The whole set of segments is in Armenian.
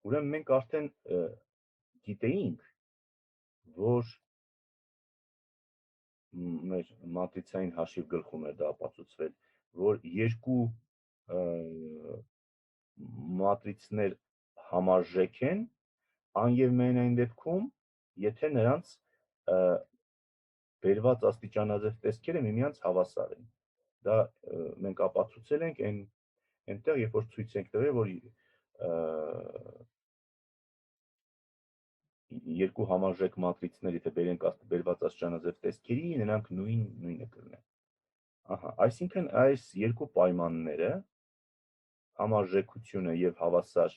ուրեմն մենք արդեն գիտեինք, որ մեր մատրիցային հաշիվ գլխում էր դա ապացուցվել, որ երկու մատրիցներ համարժեք են, ան եւ միայն դեպքում, եթե նրանց բերված աստիճանաձև տեսքերը միմյանց հավասար են։ Դա մենք ապացուցել ենք այնտեղ, երբ որ ցույց ենք տվել, որ երկու համարժեք մատրիցներ, եթե բերենք բերված աստիճանաձև տեսքերի, նրանք նույնը կլինեն։ Ահա, այսինքն այս երկու պայմանները համարժեքությունը եւ հավասար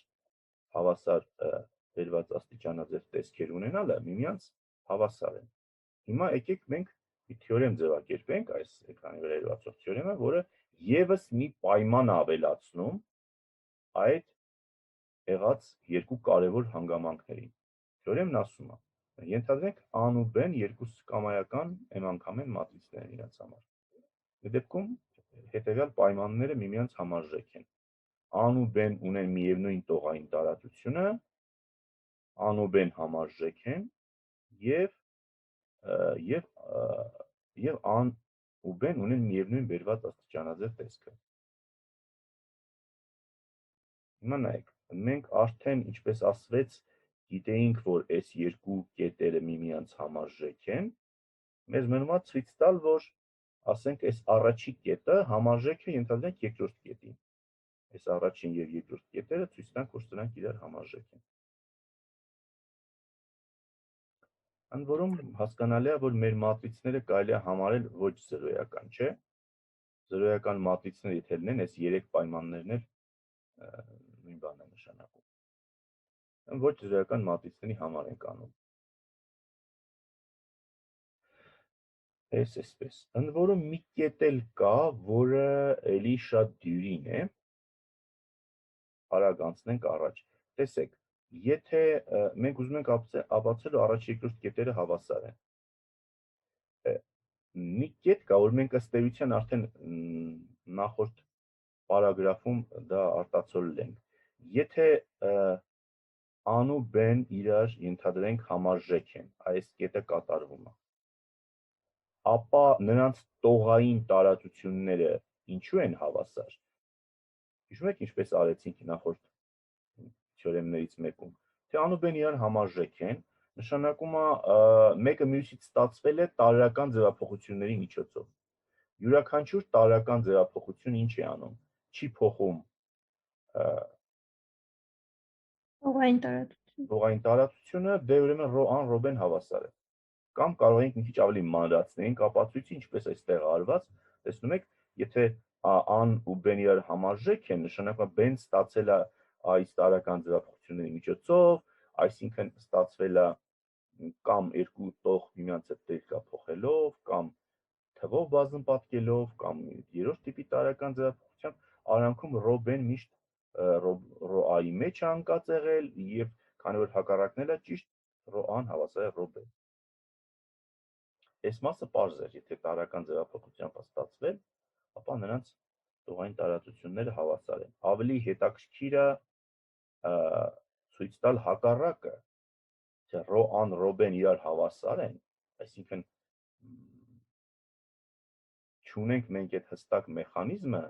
բերված աստիճանաձև տեսքեր ունենալը միմյանց հավասար են։ Հիմա եկեք մենք մի թեորեմ ձևակերպենք, այս էկրանի վրա երևացող թեորեմը, որը եւս մի պայման ավելացնում այդ եղած երկու կարևոր հանգամանքներին։ Թեորեմն ասում է. ենթադրենք A-ն ու B-ն երկու կամայական m անգամ են մատրիցներ են իրենց համար։ Այդ դեպքում հետևյալ պայմանները միմյանց համարժեք են։ A-ն ու B-ն ունեն միևնույն տողային տարածությունը, A-ն ու B-ն համարժեք են եւ A-ն ու B-ն ունեն միևնույն բերված աստիճանաձև տեսքը։ Հիմա նայեք, մենք արդեն, ինչպես ասվեց, գիտեինք, որ այս երկու կետերը միմյանց համարժեք են, մեզ մնում է ցույց տալ, որ ասենք այս առաջի կետը համարժեք է, ենթադրենք երկրորդ կետին։ Այս առաջին եւ երկրորդ կետերը ցույց տանք, որ սրանք իրար համարժեք են։ Ընդ որում հասկանալի է, որ մեր մատրիցները կարելի է համարել ոչ զրոյական, չէ՞։ Զրոյական մատրիցներ եթե լինեն, այս 3 պայմաններն էլ նույն բանն է նշանակում։ Ոչ զրոյական մատրիցների համար ենք անում։ Այսպես։ Ընդ որում մի կետ էլ կա, որը էլի շատ դյուրին է։ Արագ անցնենք առաջ։ Տեսեք, եթե մենք ուզում ենք ապացուցել, որ առաջ երկրորդ կետերը հավասար են։ Մի կետ կա, որ մենք ըստ էության արդեն նախորդ պարագրաֆում դա արտացոլել ենք։ Եթե A-ն ու B-ն իրար ենթադրենք համարժեք են, այս կետը կատարվում է, ապա նրանց տողային տարածությունները ինչու են հավասար։ Հիշում եք ինչպես արեցինք նախորդ թեորեմներից մեկում, թե A-ն ու B-ն իրար համարժեք են, նշանակում է մեկը մյուսից ստացվել է տարրական ձևափոխությունների միջոցով։ Յուրաքանչյուր տարրական ձևափոխություն ինչ է անում։ Չի փոխում տողային տարածությունը, դե ուրեմն ρ-ան ρ-ն հավասար է։ Կամ կարող ենք մի քիչ ավելի մանրացնենք ապացույցը, ինչպես այստեղ արված, տեսնում եք, եթե A-ն ու B-ն իրար համարժեք են, նշանակում է B-ն ստացել է այս տարրական ձևափոխությունների միջոցով, այսինքն ստացվել է կամ երկու տող միմյանց հետ տեղկա փոխելով, կամ թվով բազմապատկելով, կամ երրորդ տիպի տարրական ձևափոխությամբ, արանքում ρ-ն միշտ ρ-ի մեջ է անկած եղել եւ քանի որ հակառակն էլ է ճիշտ, ρ-ան հավասար է ρ-բ։ Այս մասը պարզ է, եթե տարրական ձևափոխությամբ է ստացվել, ապա նրանց տողային տարածությունները հավասար են։ Ավելի հետաքրքիր է ցույց տալ հակառակը, թե ρ-ան ρ-ն իրար հավասար են, այսինքն չունենք մենք այդ հստակ մեխանիզմը,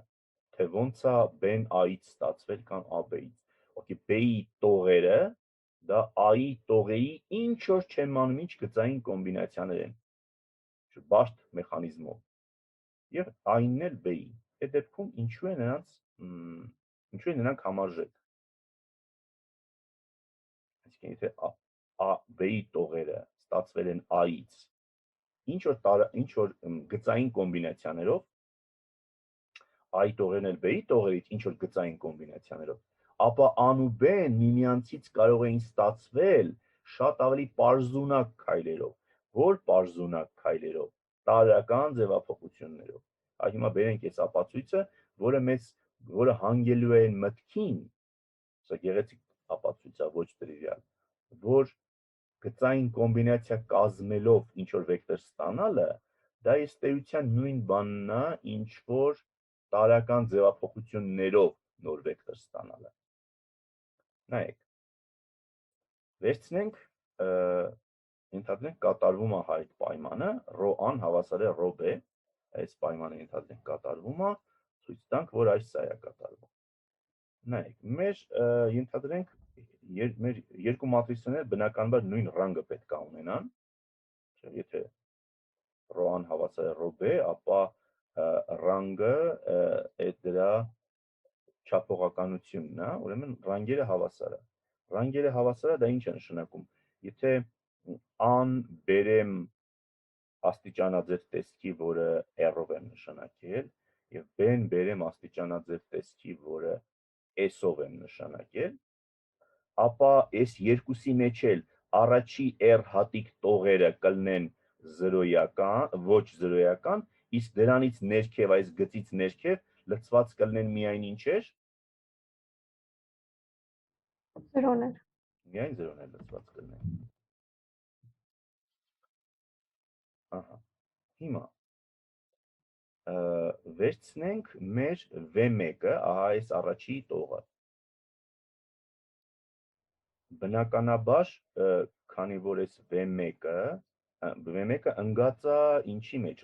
թե ոնց է B-ն A-ից ստացվել կամ AB-ից։ Okay, B-ի տողերը դա A-ի տողերի ինչ որ չեմ անում, ինչ գծային կոմբինացիաներ են։ Բարդ մեխանիզմով։ Եվ A-ինն էլ B-ի։ Այդ դեպքում ինչու են նրանք համարժեք։ Այսինքն եթե B-ի տողերը ստացվել են A-ից, ինչ որ գծային կոմբինացիաներով, A-ի տողերն էլ B-ի տողերից ինչ որ գծային կոմբինացիաներով, ապա A-ն ու B-ն միմյանցից կարող էին ստացվել շատ ավելի պարզունակ քայլերով։ Որ պարզունակ քայլերով, տարրական ձևափոխություններով։ Հիմա բերենք այս ապացույցը, որը հանգելու է այն մտքին, սա գեղեցիկ ապացույց է, ոչ տրիվիալ, որ գծային կոմբինացիա կազմելով ինչ որ վեկտոր ստանալը, դա ըստ էության նույն բանն է, ինչ որ տարրական ձևափոխություններով նոր վեկտոր ստանալը։ Նայեք, վերցնենք ենթադրենք կատարվում է այդ պայմանը, ρ-ան հավասար է ρ-b, այս պայմանը ենթադրենք կատարվում է, ցույց տանք, որ այս սա է կատարվում։ Նայեք, մեր ենթադրենք մեր երկու մատրիցները բնականաբար նույն ռանգը պետք է ունենան, եթե ρ-ան հավասար է ρ-b, ապա ռանգը այդ դրա չափողականությունն է, ուրեմն ռանգերը հավասար է։ Ռանգերը հավասար է, դա ինչ է նշանակում։ Եթե ան բերեմ աստիճանաձև տեսքի, որը r-ով եմ նշանակել, եւ b-ն բերեմ աստիճանաձև տեսքի, որը s-ով եմ նշանակել, ապա այս երկուսի մեջ էլ առաջի r հատիկ տողերը կլինեն զրոյական, ոչ զրոյական, իսկ դրանից ներքև, այս գծից ներքև լցված կլինեն միայն ինչեր։ Զրոներ։ Միայն զրոներ լցված կլինեն։ Ահա։ Հիմա վերցնենք մեր V1-ը, ահա այս առաջի տողը։ Բնականաբար, քանի որ այս V1-ը ընկած է ինչի մեջ,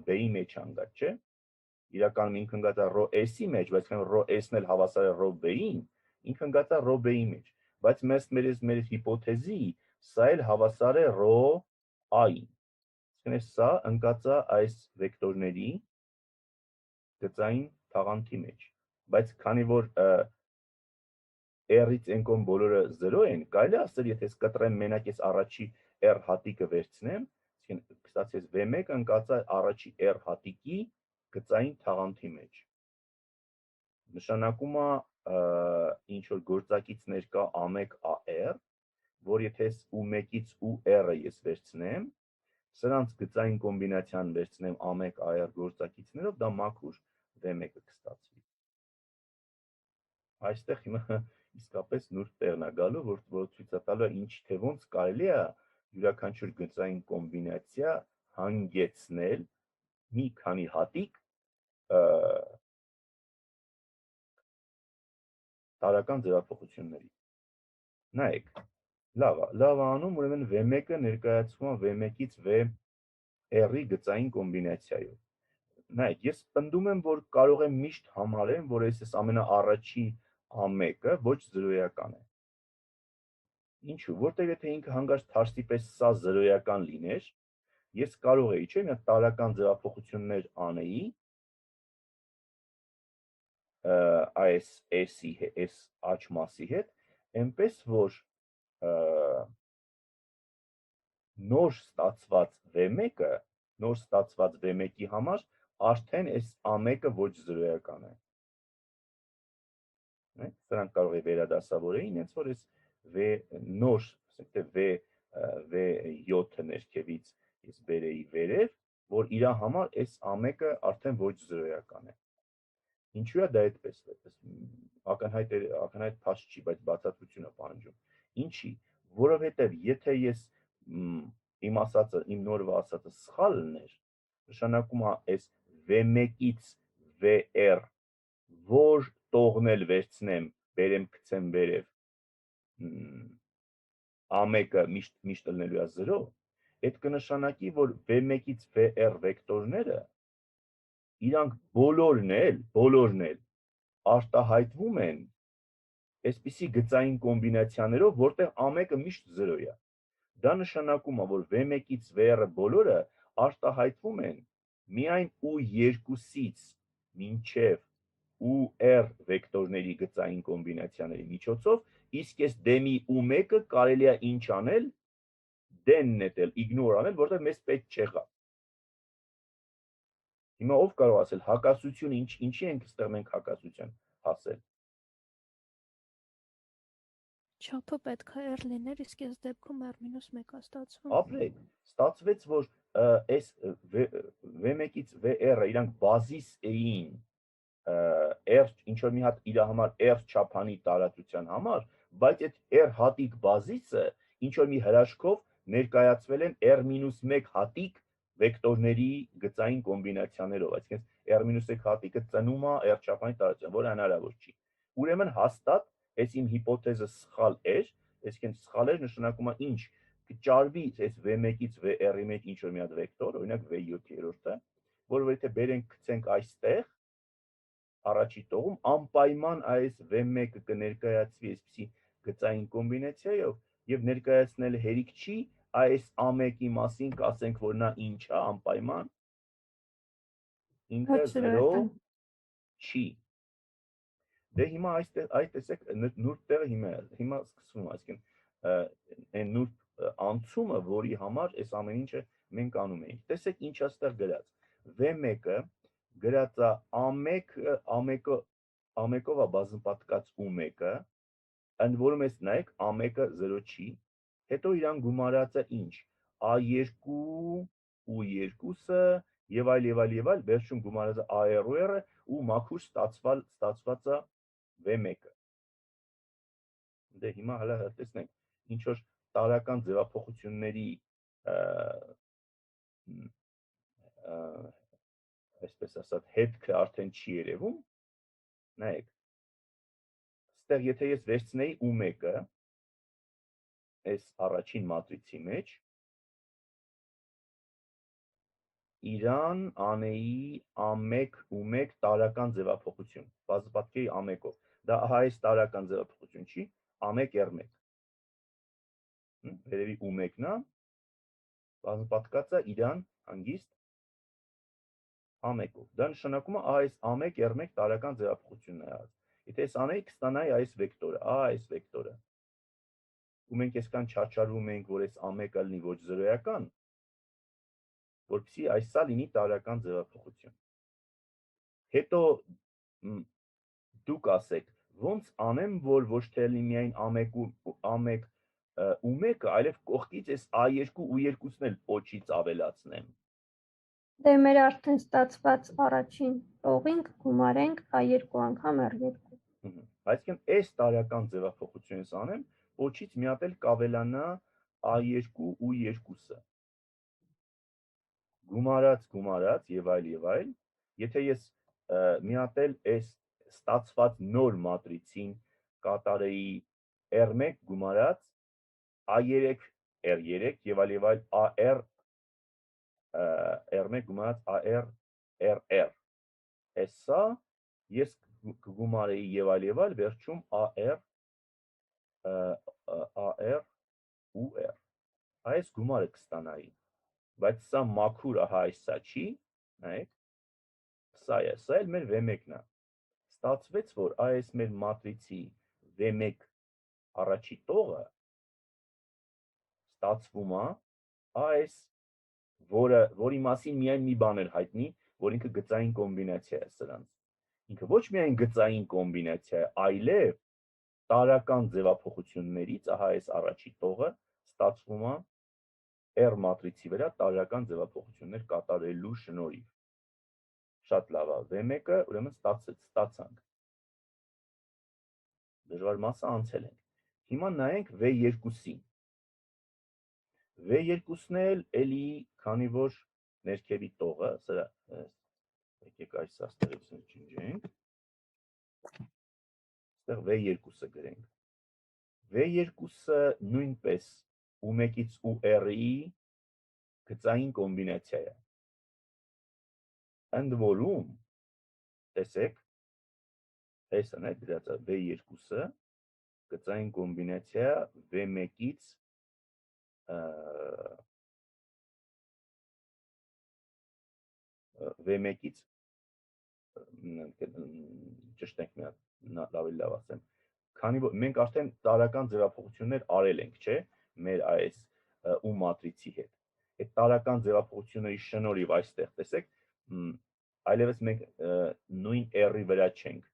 B-ի մեջ ընկած, չէ։ Իրականում ինքը ընկած է S-ի մեջ, բայց քանի որ S-ն էլ հավասար է B-ին, ինքը ընկած է B-ի մեջ, բայց մեր հիպոթեզի սա էլ հավասար է I-ին։ Այսինքն սա ընկած է այս վեկտորների գծային թաղանթի մեջ, բայց քանի որ R-ից են կողմ բոլորը 0 են, կարելի է ասել, եթե ես կտրեմ մենակ այս առաջի R հատիկը վերցնեմ, այսինքն կստացի այս V1-ը ընկած է առաջի R հատիկի գծային թաղանթի մեջ։ Նշանակում է ինչ որ գործակիցներ կա A1 AR, որ եթե ես U1-ից UR-ը ես վերցնեմ, սրանց գծային կոմբինացիան վերցնեմ A1 AR գործակիցներով, դա մաքուր V1-ը կստացվի։ Այստեղ հիմա իսկապես նուրբ տեղն է գալու, որ ցույց է տալու ինչ թե ոնց կարելի է յուրաքանչյուր գծային կոմբինացիա հանգեցնել մի քանի հատիկ տարական ձևափոխությունների։ Նայեք, լավ անում, ուրեմն V1-ը ներկայացվում է V1-ից VR-ի գծային կոմբինացիայով։ Նայեք, ես պնդում եմ, որ կարող եմ միշտ համարեմ, որ այս ամենաառաջի A1-ը ոչ զրոյական է։ Ինչու՞, որտեղ եթե ինքը հանգարց թարսի պես սա զրոյական լիներ, ես կարող էի, չէ՞, մի տարական ձևափոխություններ անեի այս S-ի S աճ մասի հետ, այնպես որ նոր ստացված V1-ի համար արդեն այս A1-ը ոչ զրոյական է։ Սրանք կարող է վերադասավորեին, հենց որ այս նոր, V7-ը ներքևից ես բերեի վերև, որ իրա համար այս A1-ը արդեն ոչ զրոյական է։ Ինչու է դա այդպես, ակնհայտ փաստ չի, բայց բացատրություն է պահանջում։ Ինչի, որովհետև եթե ես իմ ասածը, իմ նորվա ասածը սխալ լիներ, նշանակում է այս V1-ից VR որ տողնել վերցնեմ, բերեմ գցեմ վերև, A1-ը միշտ լինելու է 0, այդ կնշանակի, որ V1-ից VR վեկտորները իրանք բոլորն էլ արտահայտվում են այսպիսի գծային կոմբինացիաներով, որտեղ A1-ը միշտ 0 է։ Դա նշանակում է, որ V1-ից VR-ը բոլորը արտահայտվում են միայն U2-ից մինչև UR վեկտորների գծային կոմբինացիաների միջոցով, իսկ այս դեմի U1-ը կարելի է ինչ անել, դեն նետել, իգնոր անել, որտեղ մեզ պետք չեղավ։ Հիմա ով կարող ասել հակասություն ինչի ենք ստեղ մենք հակասության հասել։ Չափը պետք է R լիներ, իսկ այս դեպքում R-1 է ստացվում։ Ապրեք, ստացվեց, որ այս V1-ից VR-ը իրանք բազիս էին R ինչ որ մի հատ իր համար R չափանի տարածության համար, բայց այդ R հատիկ բազիսը ինչ որ մի հրաշքով ներկայացվել են R-1 հատիկ վեկտորների գծային կոմբինացիաներով, այսինքն R-1 հատիկը ծնում է R չափանի տարածության, որը հնարավոր չի։ Ուրեմն հաստատ այս իմ հիպոթեզը սխալ էր, այսինքն սխալ էր նշանակում է ինչ կճարվի այս V1-ից VR-ի մեջ ինչ որ մի հատ վեկտոր, օրինակ V7-րդը, որը եթե բերենք գցենք այստեղ առաջի տողում անպայման այս V1-ը կներկայացվի այսպիսի գծային կոմբինացիայով եւ ներկայացնել հերիք չի այս A1-ի մասին կասենք, որ նա ինչ է անպայման ինքը 0 չի։ Դե հիմա այս տեսեք նուրբ տեղը հիմա սկսվում է, այսինքն այն նուրբ անցումը, որի համար այս ամեն ինչը մենք անում ենք։ Տեսեք ինչ է ստեղ գրած։ V1-ը գրած է A1-ով է բազմապատկած U1-ը, ընդ որում էս նայեք A1-ը 0 չի, հետո իրան գումարածը ինչ։ A2 U2-ը եւ այլ, վերջում գումարածը AR-ը ու մաքուր ստացված է V1-ը։ Դե հիմա հələ տեսնենք, ինչ որ տարական ձևափոխությունների այսպես ասած հետքը արդեն չի երևում։ Նայեք։ Ստեղ եթե ես վերցնեի U1-ը այս առաջին մատրիցի մեջ, իրան անեի A1 U1 տարական ձևափոխություն, բազմապատկեի A1-ով։ Դա ահա այս տարական ձևափոխություն չի, A1 R1։ Վերևի U1-ն է, բազմապատկած է իրան հանգիստ A1-ով։ Դա նշանակում է այս A1 R1 տարական ձևափոխությունն է եղած։ Եթե ես անեի, կստանայի այս վեկտորը, այս վեկտորը։ Ու մենք այսքան չարչարվում ենք, որ այս A1-ը լինի ոչ զրոյական, որպեսզի այսա լինի տարական ձևափոխություն։ Հետո դուք ասեք, ոնց անեմ, որ ոչ թե լինի միայն A1 U1-ը, այլև կողքից այս A2 U2-ն էլ փոչից ավելացնեմ։ Դե մեր արդեն ստացված առաջին տողին կգումարենք A2 անգամ R2։ Այսինքն այս տարական ձևափոխությունից անեմ, փոչից մի հատ էլ կավելանա A2 U2-ը։ Գումարած եւ այլ, եթե ես մի հատ էլ այս ստացված նոր մատրիցին կատարեի R1 գումարած A3 R3 եւ այլ AR R1 գումարած AR RR։ Հեսա ես կգումարեի եւ այլ, վերջում AR UR։ Այս գումարը կստանայի, բայց սա մաքուր ահա այսա չի, նայեք, սա էլ մեր V1-ն է։ Ստացվեց, որ այս մեր մատրիցի V1 առաջի տողը ստացվում է այս, որի մասին միայն մի բան էր հայտնի, որ ինքը գծային կոմբինացիա է սրանց։ Ինքը ոչ միայն գծային կոմբինացիա է, այլև տարական ձևափոխություններից ահա այս առաջի տողը ստացվում է R մատրիցի վրա տարական ձևափոխություններ կատարելու շնորհիվ։ Շատ լավ է, V1-ը ուրեմն ստացանք։ Դժվար մասը անցել ենք։ Հիմա նայենք V2-ին։ V2-ն էլ էլի, քանի որ ներքևի տողը, սրա եկեք այս աստեղից ջնջենք։ Այստեղ V2-ը գրենք։ V2-ը նույնպես U1-ից UR-ի գծային կոմբինացիա է։ Ընդ որում, տեսեք, այսն է դրած V2-ը գծային կոմբինացիա V1-ից ճշտենք մի հատ ավելի լավ ասեմ, քանի որ մենք արդեն տարական ձևափոխություններ արել ենք, չէ՞, մեր այս U մատրիցի հետ։ Այդ տարական ձևափոխությունների շնորհիվ այստեղ տեսեք, այլևս մենք նույն R-ի վրա չենք։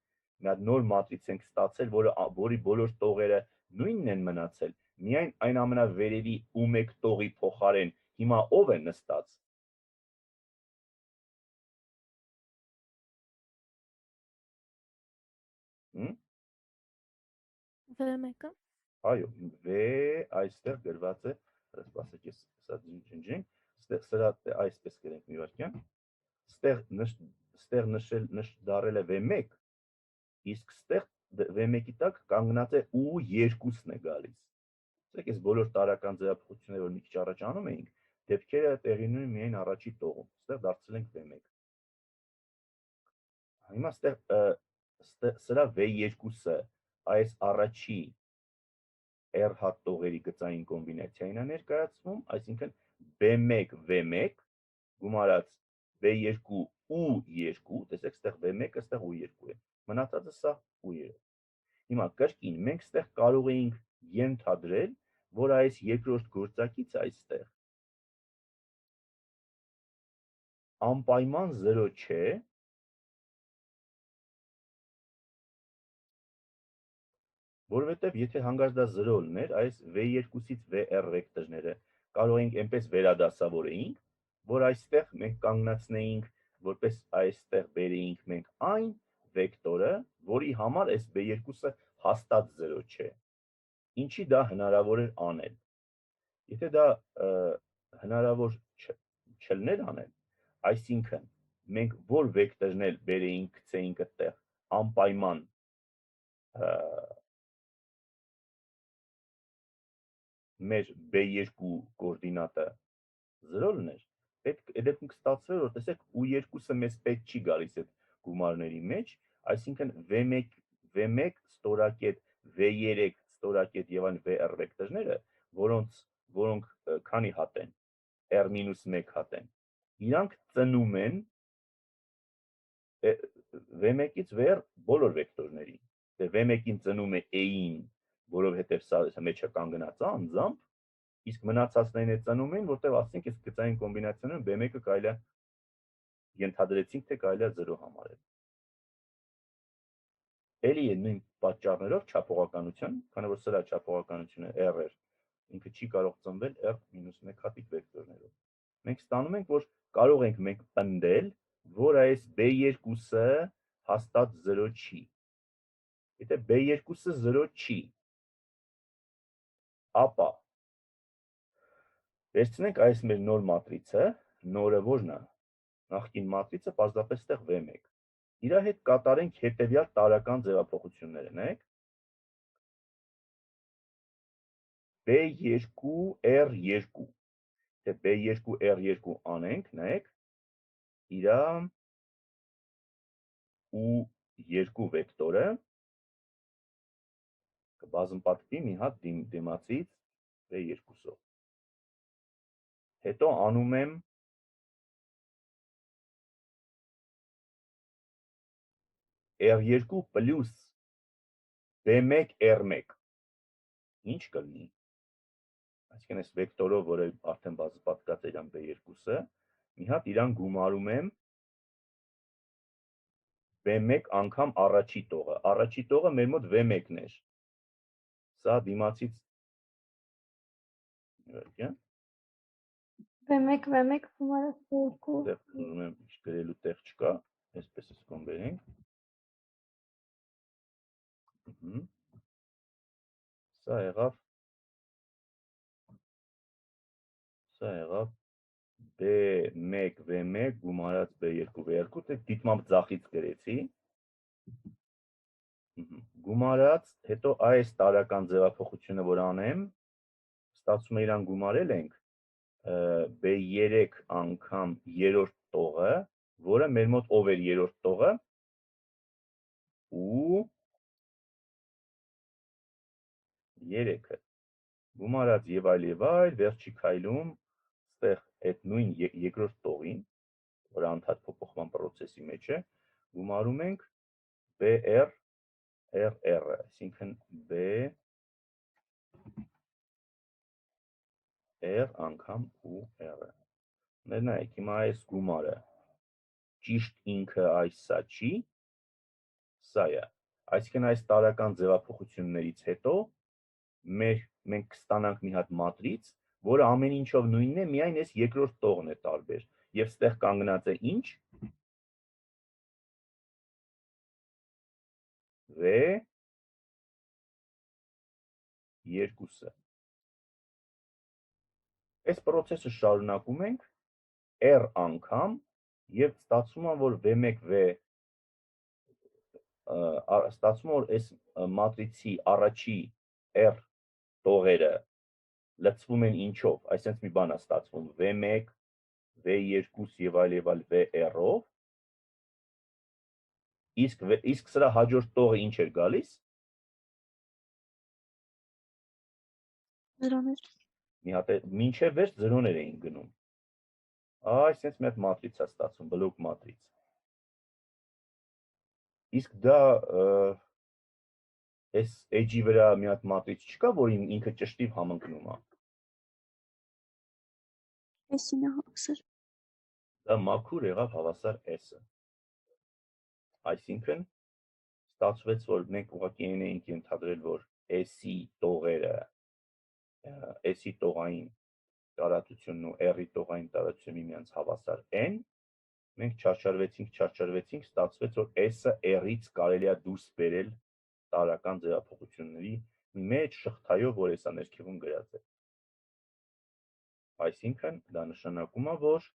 Մի հատ նոր մատրից ենք ստացել, որի բոլոր տողերը նույնն են մնացել, միայն այն ամենավերևի U1 տողի փոխարեն հիմա ով է նստած։ V1-ը։ Այո, V այստեղ գրված է, սպասեք ես սա ջնջենք, ստեղ սրա այսպես գրենք մի վարքյան, ստեղ նշել դարել է V1, իսկ ստեղ V1-ի տակ կանգնած է U2-ն է գալիս։ Տեսեք, այս բոլոր տարրական ձևափոխությունները, որ մի քիչ առաջ անում էինք, դեպքերը տեղի ունեն միայն առաջի տողում։ Այստեղ դարձել ենք V1։ Հիմա սրա V2-ը այս առաջի R հատ տողերի գծային կոմբինացիային է ներկայացվում, այսինքն B1 V1 գումարած V2 U2, տեսեք, այստեղ V1-ը, այստեղ U2 է։ Մնացածը սա U3։ Հիմա կրկին մենք այստեղ կարող էինք ենթադրել, որ այս երկրորդ գործակիցը այստեղ անպայման 0 չէ, որովհետև եթե հանգարց դա 0 լիներ, այս V2-ից VR վեկտորները կարող էինք այնպես վերադասավորեինք, որ այստեղ մենք կանգնացնեինք, որպես այստեղ բերեինք մենք այն վեկտորը, որի համար այս V2-ը հաստատ 0 չէ։ Ինչի դա հնարավոր էր անել։ Եթե դա հնարավոր չլներ անել, այսինքն մենք որ վեկտորն էլ բերեինք, գցեինք այդտեղ անպայման մեր B2 կոորդինատը 0 լիներ, այդ դեպքում կստացվեր, որ տեսեք U2-ը մեզ պետք չի գալիս այդ գումարների մեջ, այսինքն V1 ստորակետ, V3 ստորակետ եւ այն VR վեկտորները, որոնք քանի հատ են, R-1 հատ են, իրանք ծնում են V1-ից VR բոլոր վեկտորներին։ Դե V1-ին ծնում է A-ին, որովհետև սա մեջը կանգնած է անձամբ, իսկ մնացածներին է ծնում են, որտեղ ասենք այս գծային կոմբինացիաներում B1-ը կարելի է ենթադրեցինք, թե կարելի է 0 համարել։ Էլի է նույն պատճառներով չափողականության, քանի որ սրա չափողականությունը R էր, ինքը չի կարող ծնվել R-1 հատիկ վեկտորներով։ Մենք ստանում ենք, որ կարող ենք մենք պնդել, որ այս B2-ը հաստատ 0 չի։ Եթե B2-ը 0 չի, ապա վերցնենք այս մեր նոր մատրիցը, նորը որն է, նախկին մատրիցը պարզապես այդտեղ V1։ Իր հետ կատարենք հետևյալ տարրական ձևափոխությունները, նայեք։ B2R2, թե B2R2 անենք, նայեք, իր U2 վեկտորը կբազմապատկվի մի հատ դիմացից B2-ով։ Հետո անում եմ R2 պլյուս B1 R1, ինչ կլինի։ Այսինքն այս վեկտորով, որը արդեն բազմապատկած է իրան B2-ը, մի հատ իրան գումարում եմ B1 անգամ առաջի տողը։ Առաջի տողը մեր մոտ V1-ն էր։ Սա դիմացից V1 գումարած B2։ ուզում եմ գրելու տեղ չկա, այսպես էս կոն բերենք։ Սա եղավ B1 V1 գումարած B2 V2, դե դիտմամբ ձախից գրեցի։ Գումարած, հետո այս տարրական ձևափոխությունը որ անեմ, ստացվում է իրան գումարել ենք B3 անգամ երրորդ տողը, որը մեր մոտ ով էր երրորդ տողը, ու 3-ը գումարած եւ այլ, վերջի քայլում այդտեղ այդ նույն երկրորդ տողին, որ անդադ փոփոխման process-ի մեջ է, գումարում ենք BR RR-ը, այսինքն B R անգամ U R-ը։ Նայեք, հիմա այս գումարը ճիշտ ինքը այս սա չի, սա է։ Այսինքն այս տարրական ձևափոխություններից հետո մենք կստանանք մի հատ մատրից, որը ամեն ինչով նույնն է, միայն այս երկրորդ տողն է տարբեր։ Եվ ստեղ կանգնած է ինչ։ V2-ը։ Այս process-ը շարունակում ենք R անգամ եւ ստացվում է, որ V1 ստացվում է, որ այս մատրիցի առաջի R տողերը լցվում են ինչով, այսինքն մի բան է ստացվում V1, V2 եւ այլ VR-ով, իսկ սրա հաջորդ տողը ինչ էր գալիս։ Զրոներ։ Մի հատ մինչև վերջ զրոներ էին գնում։ Այսինքն մի հատ մատրից է ստացվում, բլոկ մատրից։ Իսկ դա այս edge-ի վրա մի հատ մատրից չկա, որին ինքը ճշտիվ համընկնում է։ S-ին է հավասար։ Դա մաքուր եղավ հավասար S-ը։ Այսինքն ստացվեց, որ մենք ուղղակի էինք ենթադրել, որ S-ի տողերը, S-ի տողային տարածությունն ու R-ի տողային տարածությունը միմյանց հավասար n, մենք չարչարվեցինք, ստացվեց, որ S-ը R-ից կարելի է դուրս բերել տարրական ձևափոխությունների մի մեծ շղթայով, որ հեսա ներքևում գրած է։ Այսինքն դա նշանակում է, որ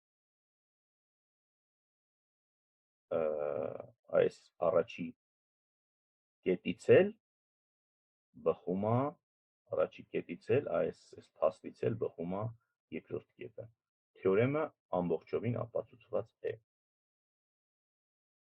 այս առաջի կետից էլ բխում է, առաջի կետից էլ այս փաստից էլ բխում է երկրորդ կետը։ Թեորեմը ամբողջովին ապացուցված է։